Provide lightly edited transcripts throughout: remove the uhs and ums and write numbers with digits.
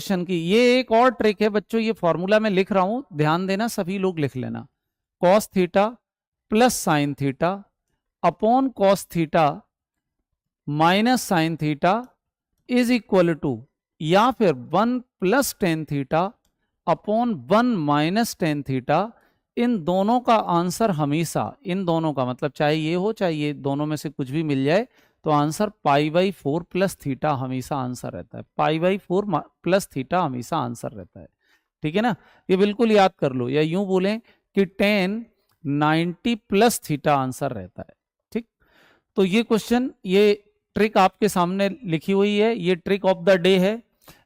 Question की ये एक और ट्रिक है बच्चों, ये फॉर्मूला मैं लिख रहा हूं, ध्यान देना, सभी लोग लिख लेना। Cos theta plus sine theta upon cos theta minus sine theta is equal to, या फिर 1 plus tan theta upon 1 minus tan theta. इन दोनों का आंसर हमेशा, इन दोनों का मतलब चाहे ये हो चाहे ये, दोनों में से कुछ भी मिल जाए तो answer pi by 4 plus theta हमेशा आंसर रहता है। पाई बाई 4 प्लस थीटा हमेशा आंसर रहता है, ठीक है ना। ये बिल्कुल याद कर लो, या यूं बोलें कि टेन 90 प्लस थीटा आंसर रहता है, ठीक। तो ये क्वेश्चन, ये ट्रिक आपके सामने लिखी हुई है, ये ट्रिक ऑफ द डे है,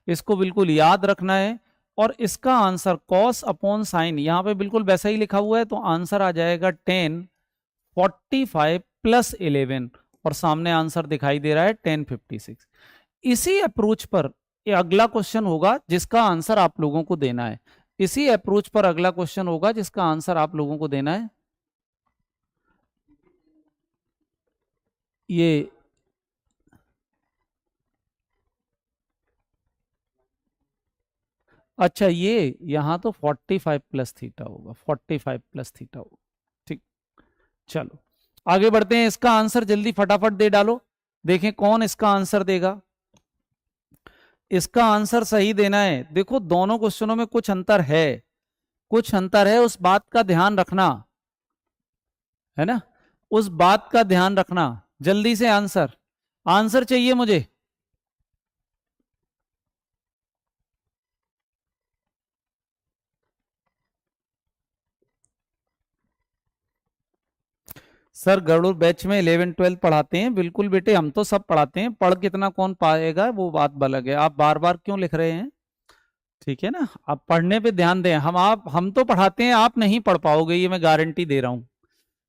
इसको बिल्कुल याद रखना है। और इसका आंसर कॉस अपॉन साइन यहां पे बिल्कुल वैसा ही लिखा हुआ है, तो आंसर आ जाएगा 10 45 प्लस 11, और सामने आंसर दिखाई दे रहा है 1056। इसी अप्रोच पर ये अगला क्वेश्चन होगा जिसका आंसर आप लोगों को देना है। इसी अप्रोच पर अगला क्वेश्चन होगा जिसका आंसर आप लोगों को देना है। ये अच्छा, ये यहां तो 45 प्लस थीटा होगा, 45 प्लस थीटा होगा, ठीक। चलो आगे बढ़ते हैं, इसका आंसर जल्दी फटाफट दे डालो, देखें कौन इसका आंसर देगा। इसका आंसर सही देना है। देखो दोनों क्वेश्चनों में कुछ अंतर है, कुछ अंतर है, उस बात का ध्यान रखना है ना, उस बात का ध्यान रखना। जल्दी से आंसर, आंसर चाहिए मुझे। सर गरुड़ बैच में 11 12 पढ़ाते हैं, बिल्कुल बेटे, हम तो सब पढ़ाते हैं, पढ़ कितना कौन पाएगा वो बात अलग है। आप बार बार क्यों लिख रहे हैं, ठीक है ना। आप पढ़ने पे ध्यान दें, हम तो पढ़ाते हैं, आप नहीं पढ़ पाओगे, ये मैं गारंटी दे रहा हूं।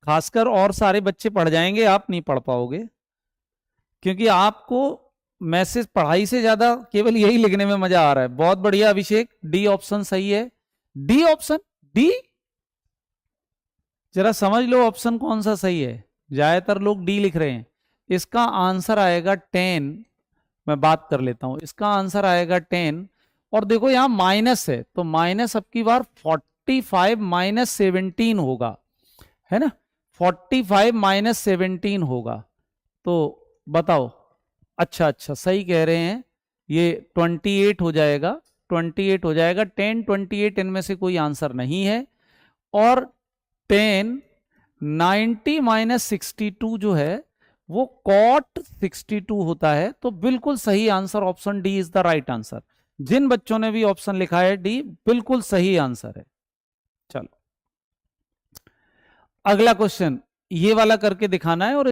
खासकर और सारे बच्चे पढ़ जाएंगे, आप नहीं पढ़ पाओगे, क्योंकि आपको मैसेज पढ़ाई से ज्यादा केवल यही लिखने में मजा आ रहा है। बहुत बढ़िया अभिषेक, डी ऑप्शन सही है। डी ऑप्शन, डी, जरा समझ लो ऑप्शन कौन सा सही है। ज्यादातर लोग डी लिख रहे हैं। इसका आंसर आएगा 10, मैं बात कर लेता हूं, इसका आंसर आएगा 10। और देखो यहां माइनस है, तो माइनस अब की बार 45 माइनस 17 होगा, है ना, 45 माइनस 17 होगा। तो बताओ, अच्छा अच्छा सही कह रहे हैं, ये 28 हो जाएगा, 28 हो जाएगा। 10 28 इनमें से कोई आंसर नहीं है। और 10 90 माइनस 62 जो है वो कॉट 62 होता है। तो बिल्कुल सही answer option D is the right answer. जिन बच्चों ने भी ऑप्शन लिखा है डी, बिल्कुल सही आंसर है। चलो अगला क्वेश्चन ये वाला करके दिखाना है, और